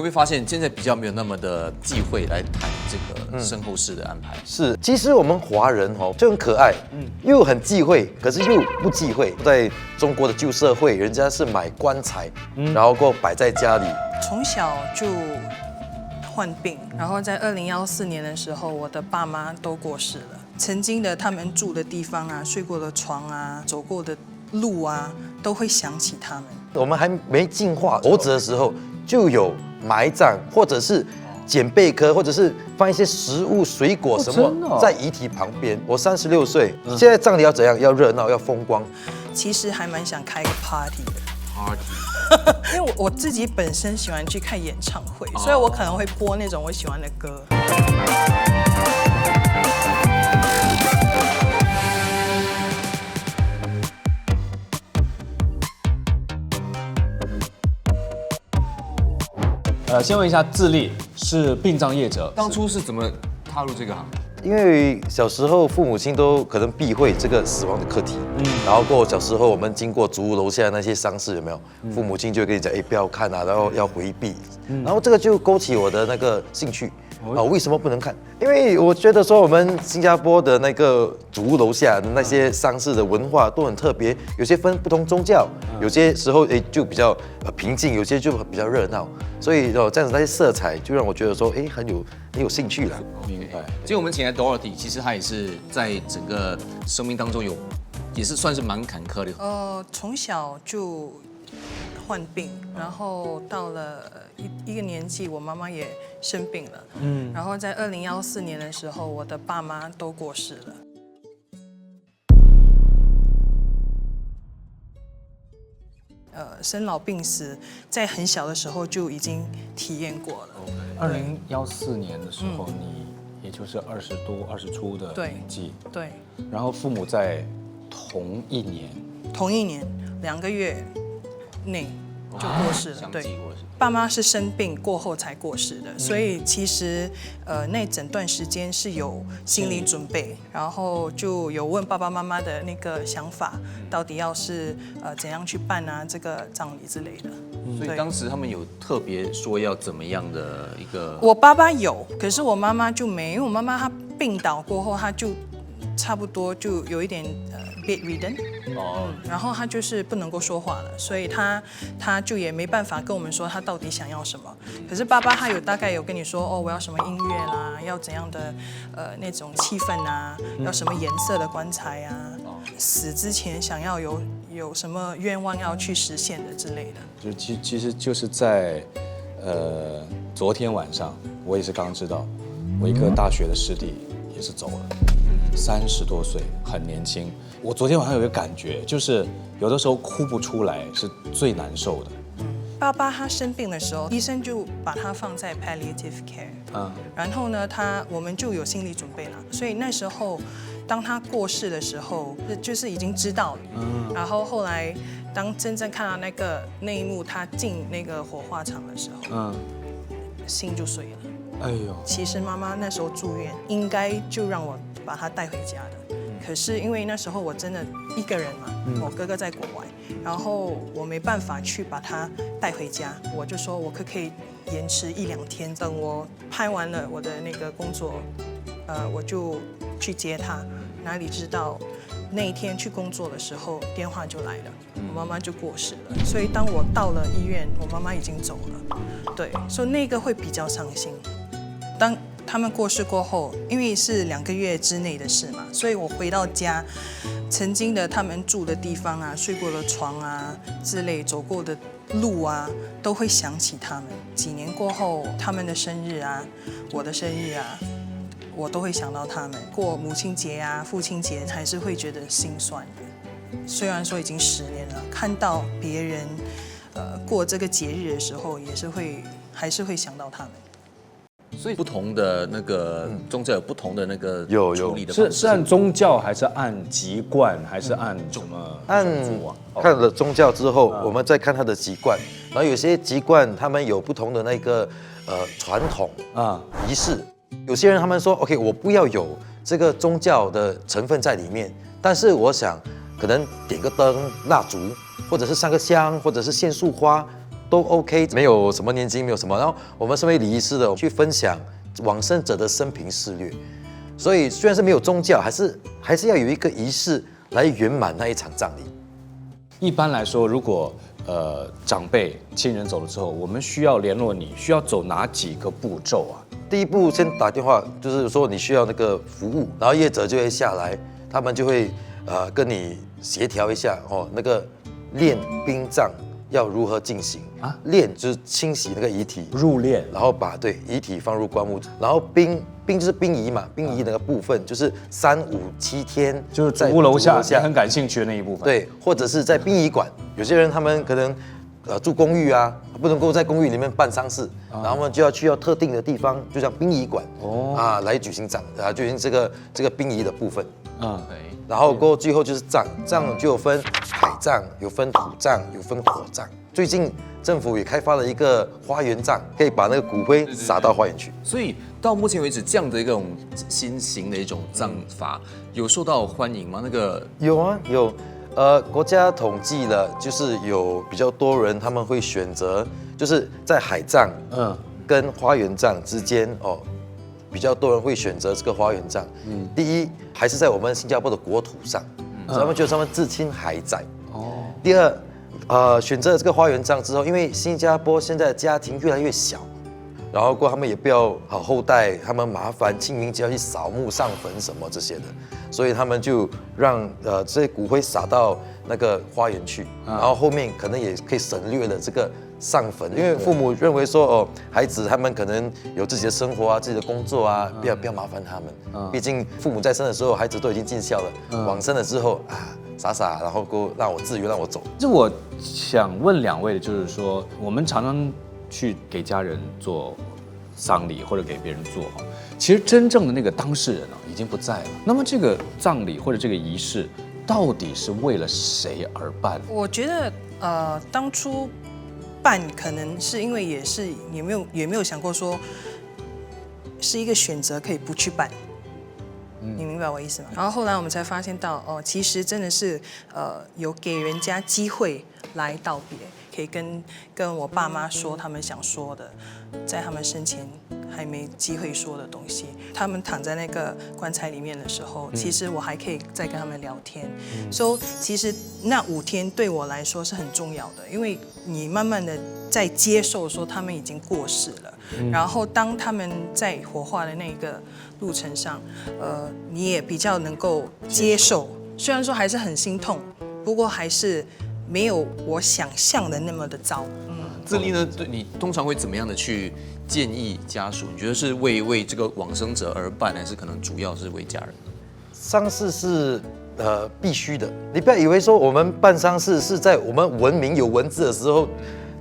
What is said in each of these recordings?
会发现现在比较没有那么的忌讳来谈这个身后事的安排？是，其实我们华人就很可爱，又很忌讳，可是又不忌讳。在中国的旧社会，人家是买棺材，然后过后摆在家里。从小就患病，然后在2014年的时候，我的爸妈都过世了。曾经的他们住的地方啊，睡过的床啊，走过的路啊，都会想起他们。我们还没进化猴子的时候，就有埋葬，或者是捡贝壳，或者是放一些食物、水果什么在遗体旁边。我36岁，现在葬礼要怎样？要热闹，要风光。其实还蛮想开个 party 的。因为我自己本身喜欢去看演唱会，所以我可能会播那种我喜欢的歌。先问一下，自立是殡葬业者，当初是怎么踏入这个行业？因为小时候父母亲都可能避讳这个死亡的课题，然后过小时候我们经过祖屋楼下那些丧事有没有？父母亲就会跟你讲，哎，不要看啊，然后要回避，然后这个就勾起我的那个兴趣。为什么不能看？因为我觉得说我们新加坡的那个祖屋楼下的那些丧事的文化都很特别，有些分不同宗教，有些时候就比较平静，有些就比较热闹，所以这样子那些色彩就让我觉得说，很有兴趣了。明白。其实我们请来 Dorothy， 其实她也是在整个生命当中也是算是蛮坎坷的。从小就患病，然后到了一个年纪，我妈妈也生病了，然后在2014年的时候，我的爸妈都过世了。生老病死，在很小的时候就已经体验过了。2014年的时候，你也就是20出的年纪，对。然后父母在同一年2个月内就过世了，对。过世。爸妈是生病过后才过世的，所以其实那整段时间是有心理准备，然后就有问爸爸妈妈的那个想法，到底要是怎样去办啊这个葬礼之类的。所以当时他们有特别说要怎么样的一个？我爸爸有，可是我妈妈就没，因为我妈妈她病倒过后，她就差不多就有一点bedridden。然后他就是不能够说话了，所以他就也没办法跟我们说他到底想要什么。可是爸爸他大概有跟你说，我要什么音乐啦，要怎样的那种气氛啊，要什么颜色的棺材啊，死之前想要有什么愿望要去实现的之类的。其实就是在昨天晚上，我也是刚知道，我一个大学的师弟也是走了，30多岁，很年轻。我昨天晚上有一个感觉，就是有的时候哭不出来是最难受的。爸爸他生病的时候，医生就把他放在 palliative care，然后呢，我们就有心理准备了，所以那时候当他过世的时候，就是已经知道了，然后后来当真正看到那一幕，他进那个火化场的时候，心就碎了。哎呦，其实妈妈那时候住院，应该就让我把她带回家的。可是因为那时候我真的一个人嘛，我哥哥在国外，然后我没办法去把她带回家，我就说我可不可以延迟1-2天，等我拍完了我的那个工作，我就去接她。哪里知道那一天去工作的时候，电话就来了，我妈妈就过世了。所以当我到了医院，我妈妈已经走了，对，所以那个会比较伤心。当他们过世过后，因为是2个月之内的事嘛，所以我回到家，曾经的他们住的地方啊，睡过的床啊之类，走过的路啊，都会想起他们。几年过后，他们的生日啊，我的生日啊，我都会想到他们。过母亲节啊、父亲节，还是会觉得心酸的。虽然说已经10年了，看到别人过这个节日的时候，还是会想到他们。所以不同的那个宗教有不同的那个处理的方式，是按宗教还是按籍贯还是按什么？按看了宗教之后，我们再看他的籍贯，然后有些籍贯他们有不同的那个传统仪式。有些人他们说 OK， 我不要有这个宗教的成分在里面，但是我想可能点个灯、蜡烛，或者是上个香，或者是献束花，都 OK， 没有什么年纪，没有什么。然后我们身为礼仪师的去分享往生者的生平事略，所以虽然是没有宗教，还是要有一个仪式来圆满那一场葬礼。一般来说，如果长辈亲人走了之后，我们需要联络你，需要走哪几个步骤啊？第一步先打电话，就是说你需要那个服务，然后业者就会下来，他们就会跟你协调一下哦，那个殓殡葬要如何进行啊？殓就是清洗那个遗体，入殓，然后把遗体放入棺木，然后殡就是殡仪嘛，殡仪那个部分就是3、5、7天，就是在屋楼下你很感兴趣的那一部分。对，或者是在殡仪馆，有些人他们可能住公寓啊，不能够在公寓里面办丧事，然后他们就要去到特定的地方，就像殡仪馆来举行举行这个殡仪的部分。然后过后最后就是葬就有分海葬，有分土葬，有分火葬。最近政府也开发了一个花园葬，可以把那个骨灰撒到花园去。所以到目前为止，这样的一种新型的一种葬法有受到欢迎吗？那个有啊，有。国家统计了，就是有比较多人他们会选择，就是在海葬跟花园葬之间比较多人会选择这个花园葬。第一还是在我们新加坡的国土上，他们觉得他们至亲还在。第二，选择这个花园葬之后，因为新加坡现在的家庭越来越小，然后他们也不要后代他们麻烦清明节要去扫墓上坟什么这些的，所以他们就让这些骨灰撒到那个花园去，然后后面可能也可以省略了这个上坟，因为父母认为说孩子他们可能有自己的生活啊，自己的工作啊，不要麻烦他们。毕竟父母在生的时候，孩子都已经尽孝了，往生了之后傻，然后让我自由，让我走。这我想问两位的就是说，我们常常去给家人做丧礼或者给别人做其实真正的那个当事人已经不在了。那么这个葬礼或者这个仪式，到底是为了谁而办？我觉得当初办可能是因为也没有想过说是一个选择可以不去办。你明白我意思吗？然后后来我们才发现到其实真的是有给人家机会来道别，可以跟我爸妈说他们想说的，在他们生前还没机会说的东西。他们躺在那个棺材里面的时候，其实我还可以再跟他们聊天。所以其实那5天对我来说是很重要的，因为你慢慢的在接受说他们已经过世了，然后当他们在火化的那个路程上，你也比较能够接受。虽然说还是很心痛，不过还是没有我想象的那么的糟。自立呢，你通常会怎么样的去建议家属？你觉得是为这个往生者而办，还是可能主要是为家人？丧事是必须的，你不要以为说我们办丧事是在我们文明有文字的时候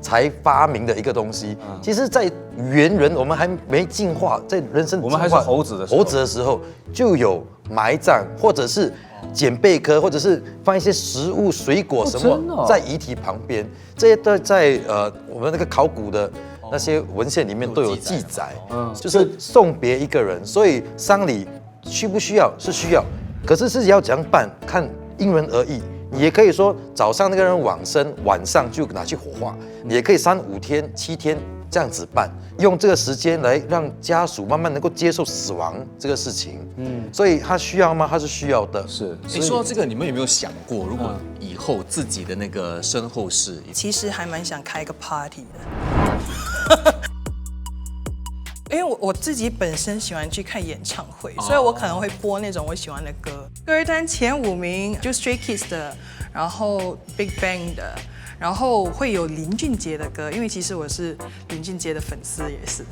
才发明的一个东西。其实，在猿人我们还没进化，在人生我们还是猴子的时候就有埋葬，或者是捡贝壳，或者是放一些食物、水果什么在遗体旁边，这些都在我们那个考古的那些文献里面都有记载。就是送别一个人，所以丧礼需不需要是需要，可是自己要怎样办，看因人而异。你也可以说早上那个人往生，晚上就拿去火化，你也可以3、5天、7天这样子办，用这个时间来让家属慢慢能够接受死亡这个事情。所以他需要吗？他是需要的。是。说到这个，你们有没有想过，如果以后自己的那个身后事，其实还蛮想开个 party 的。因为我自己本身喜欢去看演唱会，所以我可能会播那种我喜欢的歌。歌单前5名就 Stray Kids 的，然后 Big Bang 的，然后会有林俊杰的歌，因为其实我是林俊杰的粉丝也是。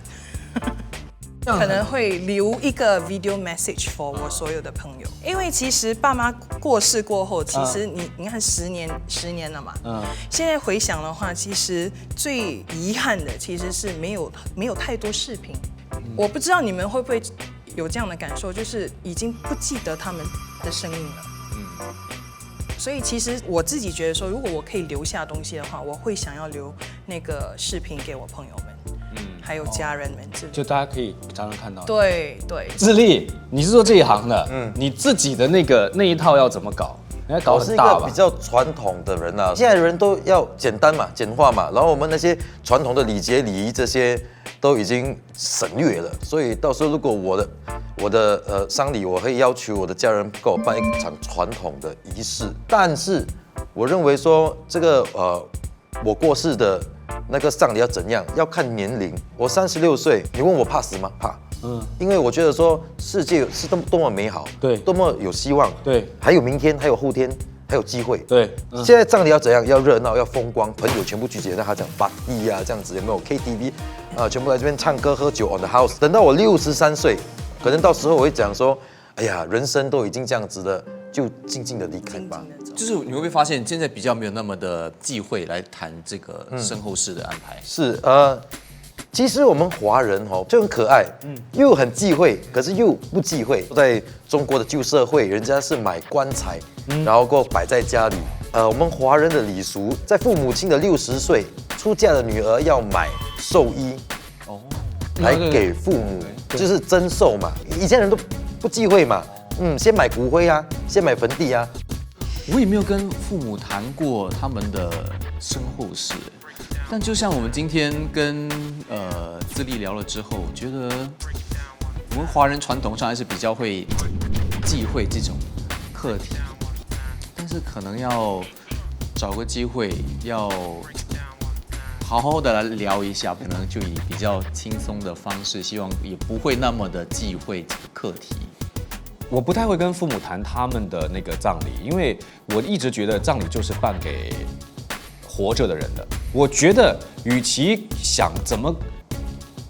可能会留一个 video message for 我所有的朋友，因为其实爸妈过世过后，其实你看10年了嘛，现在回想的话，其实最遗憾的其实是没有太多视频。我不知道你们会不会有这样的感受，就是已经不记得他们的声音了。所以其实我自己觉得说，如果我可以留下东西的话，我会想要留那个视频给我朋友们。还有家人们之类的，就大家可以常常看到。对。自立，你是做这一行的，你自己的那一套要怎么搞？人家搞我是很大吧一个比？较传统的人啊，现在人都要简单嘛，简化嘛，然后我们那些传统的礼节礼仪这些都已经省略了，所以到时候如果我的丧礼，我会要求我的家人给我办一场传统的仪式，但是我认为说这个我过世的那个丧礼要怎样，要看年龄。我36岁，你问我怕死吗？怕。因为我觉得说世界是多么美好，对多么有希望，对，还有明天，还有后天，还有机会，对，现在葬礼要怎样？要热闹，要风光，朋友全部聚集，让他讲 party 啊，这样子有没有 KTV 啊？全部来这边唱歌喝酒 on the house。等到我63岁，可能到时候我会讲说，哎呀，人生都已经这样子了，就静静的离开吧。就是你会不会发现现在比较没有那么的忌讳来谈这个身后事的安排？是其实我们华人就很可爱，又很忌讳，可是又不忌讳。在中国的旧社会，人家是买棺材，然后过后摆在家里。我们华人的礼俗，在父母亲的60岁出嫁的女儿要买寿衣，来给父母，就是增寿嘛。以前人都不忌讳嘛，先买骨灰啊，先买坟地啊。我也没有跟父母谈过他们的身后事，但就像我们今天跟自立聊了之后，我觉得我们华人传统上还是比较会忌讳这种课题，但是可能要找个机会，要好好的来聊一下，可能就以比较轻松的方式，希望也不会那么的忌讳这个课题。我不太会跟父母谈他们的那个葬礼，因为我一直觉得葬礼就是办给活着的人的。我觉得，与其想怎么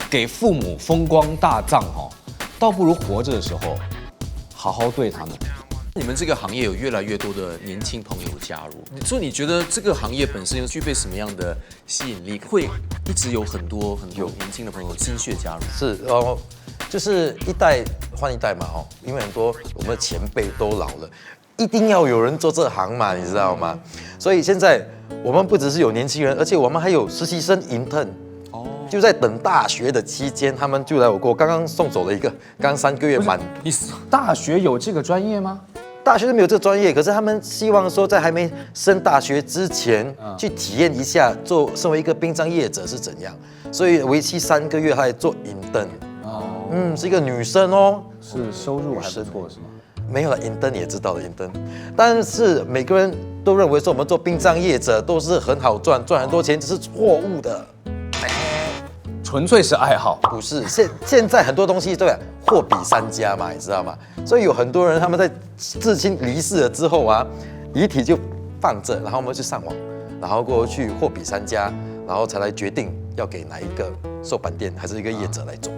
给父母风光大葬倒不如活着的时候好好对他们。你们这个行业有越来越多的年轻朋友加入，所以你觉得这个行业本身又具备什么样的吸引力，会一直有很多年轻的朋友心血加入？是就是一代换一代嘛因为很多我们的前辈都老了，一定要有人做这行嘛，你知道吗？所以现在我们不只是有年轻人，而且我们还有实习生 intern。就在等大学的期间，他们就来我刚刚送走了一个，刚3个月满。大学有这个专业吗？大学都没有这个专业，可是他们希望说在还没升大学之前，去体验一下身为一个殡葬业者是怎样。所以为期3个月，他来做intern。是一个女生是收入还不错是吗？没有了，intern也知道了intern，但是每个人都认为说我们做殡葬业者都是很好赚很多钱，这是错误的。纯粹是爱好，不是现在很多东西对货比三家嘛，你知道吗？所以有很多人他们在至亲离世了之后遗体就放着，然后我们去上网，然后过去货比三家，然后才来决定要给哪一个寿板店还是一个业者来做。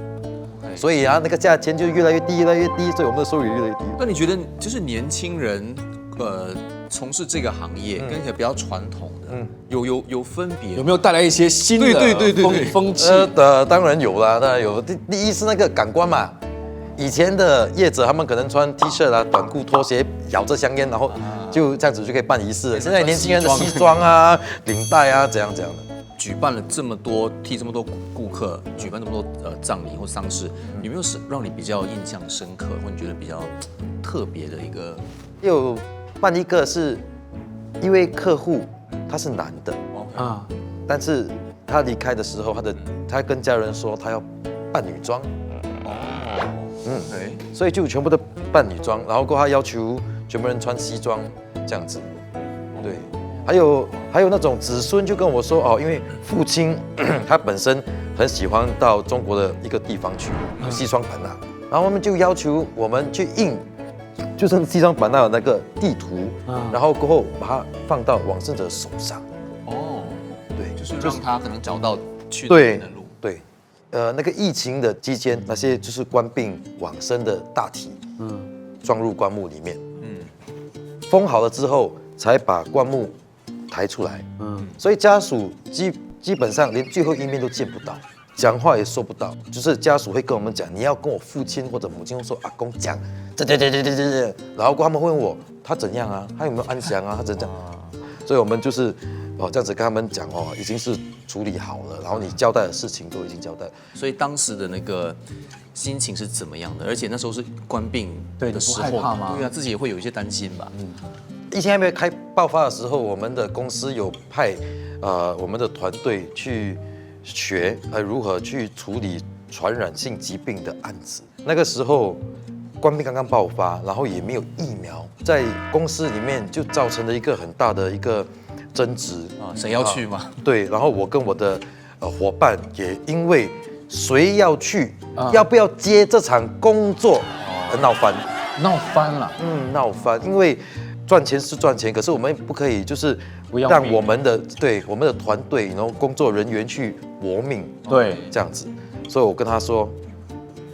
所以那个价钱就越来越低，越来越低，所以我们的收入也越来越低。那你觉得就是年轻人从事这个行业跟比较传统的有分别？有没有带来一些新的风气？当然有啦，当然有。第一是那个感官嘛，以前的业者他们可能穿 T 恤啦、短裤、拖鞋，咬着香烟，然后就这样子就可以办仪式了。现在年轻人的西装啊、领带啊，怎样的。举办了这么多，替这么多顾客举办这么多葬礼或丧事，有没有让你比较印象深刻，或你觉得比较特别的一个？有办一个是一位客户，他是男的但是他离开的时候，他跟家人说他要扮女装所以就全部都扮女装，然后过后他要求全部人穿西装这样子，对。还有那种子孙就跟我说因为父亲他本身很喜欢到中国的一个地方去西双版纳，然后我们就要求我们去印，就是西双版纳的那个地图，然后过后把它放到往生者手上。对，就是让他可能找到去对的路。对，那个疫情的期间，那些就是官病往生的大体，装入棺木里面，封好了之后才把棺木抬出来，所以家属基本上连最后一面都见不到，讲话也说不到，就是家属会跟我们讲，你要跟我父亲或者母亲说阿公讲，然后他们会问我他怎样啊，他有没有安详啊，他怎样，所以我们就是这样子跟他们讲已经是处理好了，然后你交代的事情都已经交代，所以当时的那个心情是怎么样的？而且那时候是官病的时候，对，你不害怕吗？对啊，自己也会有一些担心吧。疫情还没开爆发的时候，我们的公司有派我们的团队去学如何去处理传染性疾病的案子。那个时候冠病刚刚爆发，然后也没有疫苗，在公司里面就造成了一个很大的一个争执谁要去嘛？对，然后我跟我的伙伴也因为谁要去，要不要接这场工作，闹翻。闹翻了。闹翻，因为赚钱是赚钱，可是我们不可以就是让我们的团队，然后工作人员去搏命，对，这样子。所以我跟他说，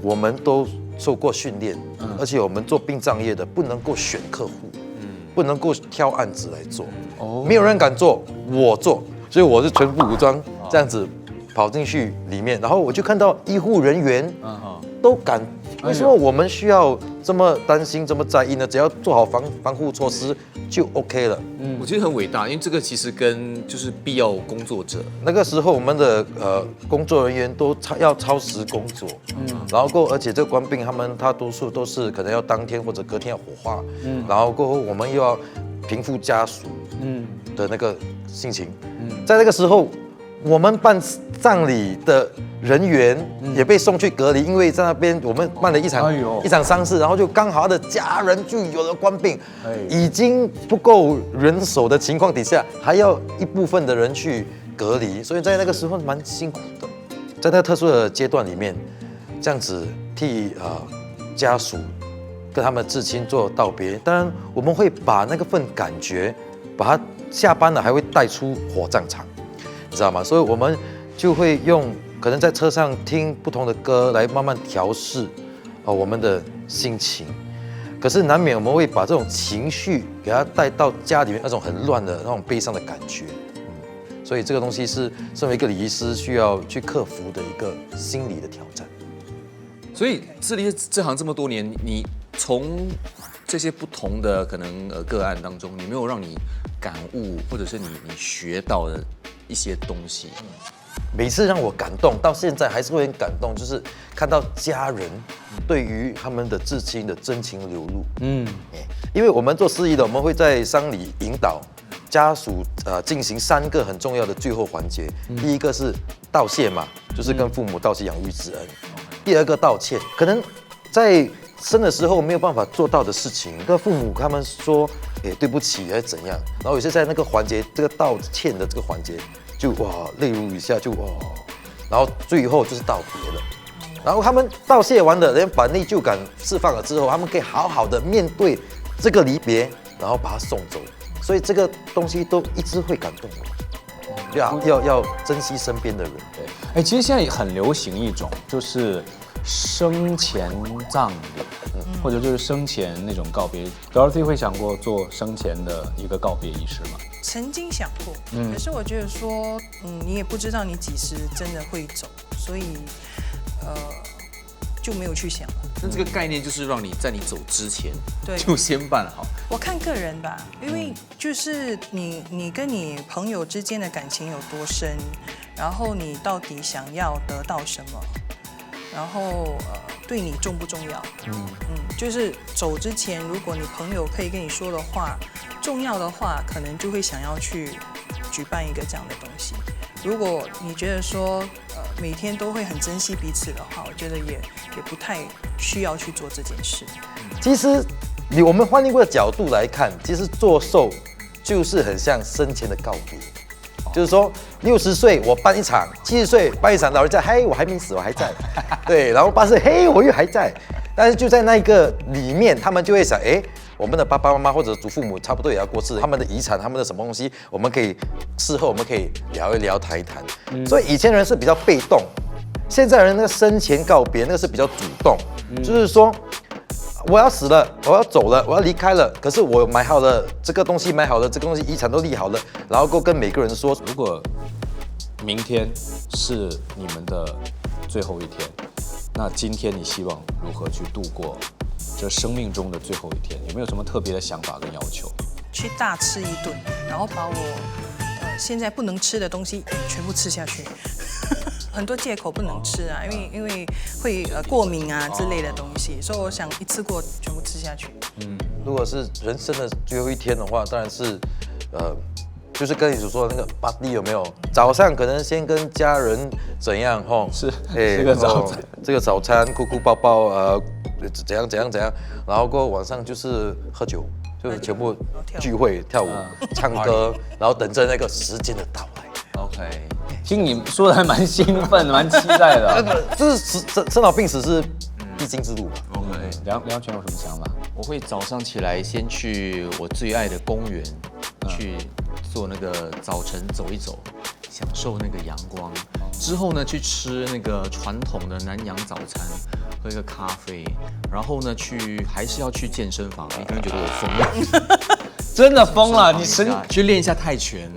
我们都受过训练，而且我们做殡葬业的不能够选客户，不能够挑案子来做，没有人敢做，我做，所以我是全副武装这样子跑进去里面，然后我就看到医护人员都敢。为什么我们需要这么担心、这么在意呢？只要做好防护措施就 OK 了。我觉得很伟大，因为这个其实跟就是必要工作者。那个时候我们的工作人员都要超时工作，然后而且这个官兵他多数都是可能要当天或者隔天要火化，然后过后我们又要平复家属的那个心情，在那个时候我们办葬礼的人员也被送去隔离，因为在那边我们办了一场丧事，然后就刚好他的家人就有了冠病，已经不够人手的情况底下，还要一部分的人去隔离，所以在那个时候蛮辛苦的。在那个特殊的阶段里面，这样子替家属跟他们至亲做道别，当然我们会把那个份感觉，把他下班了还会带出火葬场，你知道吗？所以我们就会用可能在车上听不同的歌来慢慢调试我们的心情，可是难免我们会把这种情绪给他带到家里面，那种很乱的那种悲伤的感觉，所以这个东西是身为一个礼仪师需要去克服的一个心理的挑战。所以致力这行这么多年，你从这些不同的可能个案当中，你没有让你感悟，或者是你学到的一些东西？每次让我感动，到现在还是会很感动，就是看到家人对于他们的至亲的真情流露。因为我们做司仪的，我们会在丧礼引导家属进行3个很重要的最后环节。第一个是道谢嘛，就是跟父母道谢养育之恩；第2个道歉，可能在生的时候没有办法做到的事情，跟父母他们说，对不起还是怎样，然后有些在那个环节，这个道歉的这个环节。就泪如雨下，然后最后就是道别了，然后他们道谢完了，人把内疚感释放了之后，他们可以好好的面对这个离别，然后把他送走，所以这个东西都一直会感动我，要珍惜身边的人。对，其实现在很流行一种就是生前葬礼，或者就是生前那种告别。Dorothy 会想过做生前的一个告别仪式吗？曾经想过，可是我觉得说，你也不知道你几时真的会走，所以，就没有去想了。那这个概念就是让你在你走之前，对，就先办好。我看个人吧，因为就是你跟你朋友之间的感情有多深，然后你到底想要得到什么，然后对你重不重要？就是走之前，如果你朋友可以跟你说的话。重要的话，可能就会想要去举办一个这样的东西。如果你觉得说，每天都会很珍惜彼此的话，我觉得也不太需要去做这件事。其实，我们换一个角度来看，其实做寿就是很像生前的告别，就是说60岁我办一场，70岁办一场，老人家嘿我还没死，我还在，对，然后80岁嘿我又还在，但是就在那个里面，他们就会想，我们的爸爸妈妈或者祖父母差不多也要过世，他们的遗产，他们的什么东西，我们可以事后我们可以聊一聊、谈一谈。所以以前人是比较被动，现在人那个生前告别那个是比较主动，就是说我要死了，我要走了，我要离开了，可是我买好了这个东西，买好了这个东西，遗产都立好了，然后跟每个人说，如果明天是你们的最后一天，那今天你希望如何去度过？这生命中的最后一天，有没有什么特别的想法跟要求？去大吃一顿，然后把我现在不能吃的东西全部吃下去。很多借口不能吃啊，因为会过敏啊之类的东西，所以我想一次过全部吃下去。如果是人生的最后一天的话，当然是，就是跟你所说的那个 party 有没有？早上可能先跟家人怎样吼？是这个早餐，这个早餐哭哭抱抱，怎样，然后过后晚上就是喝酒，就是全部聚会跳舞、唱歌，然后等着那个时间的到来。OK，听你说的还蛮兴奋的，蛮期待的。这是生老病死是必经之路嘛。 OK，梁权有什么想法？我会早上起来先去我最爱的公园，去做那个早晨走一走，享受那个阳光。之后呢，去吃那个传统的南洋早餐，喝一个咖啡，然后呢，还是要去健身房。你可能觉得我疯了，真的疯了，你神去练一下泰拳。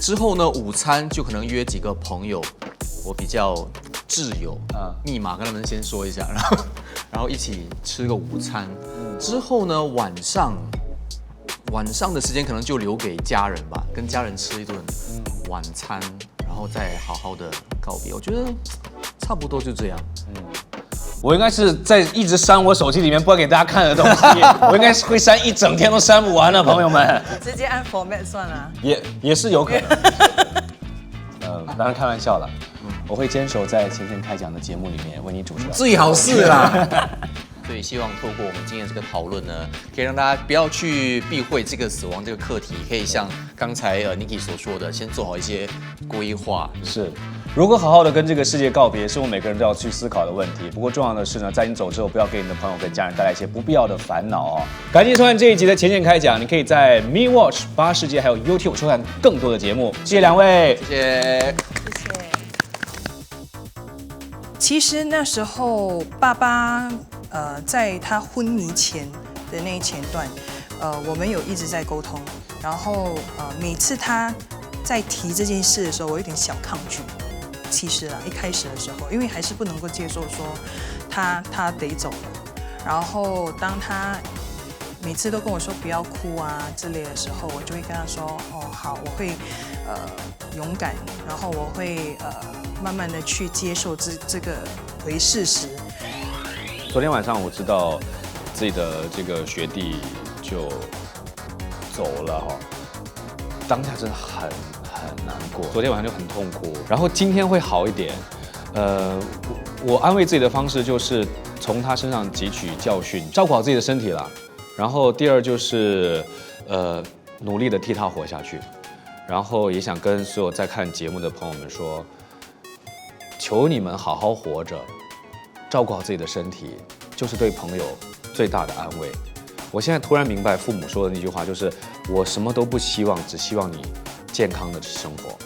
之后呢，午餐就可能约几个朋友，我比较挚友，密码跟他们先说一下，然后一起吃个午餐。之后呢，晚上的时间可能就留给家人吧，跟家人吃一顿晚餐，然后再好好的告别。我觉得差不多就这样。我应该是在一直删我手机里面不给大家看的东西，我应该是会删一整天都删不完的，朋友们。直接按 format 算了。也是有可能。当然开玩笑了，我会坚守在前线开讲的节目里面为你主持。最好是啦。所以希望透过我们今天这个讨论呢，可以让大家不要去避讳这个死亡这个课题，可以像刚才Niki 所说的，先做好一些规划。是，如何好好的跟这个世界告别，是我们每个人都要去思考的问题。不过重要的是呢，在你走之后，不要给你的朋友跟家人带来一些不必要的烦恼哦。感谢收看这一集的前线开讲，你可以在 Me Watch 8世界还有 YouTube 收看更多的节目。谢谢两位，谢谢。其实那时候爸爸在他昏迷前的那一前段，我们有一直在沟通，然后每次他在提这件事的时候，我有点小抗拒。其实一开始的时候，因为还是不能够接受说他得走了，然后当他每次都跟我说不要哭啊之类的时候，我就会跟他说哦好，我会勇敢，然后我会慢慢的去接受这个为事实。昨天晚上我知道自己的这个学弟就走了哈，当下真的很难过。昨天晚上就很痛苦，然后今天会好一点。我安慰自己的方式就是从他身上汲取教训，照顾好自己的身体啦。然后第二就是努力的替他活下去。然后也想跟所有在看节目的朋友们说，求你们好好活着。照顾好自己的身体，就是对朋友最大的安慰。我现在突然明白父母说的那句话，就是我什么都不希望，只希望你健康的生活。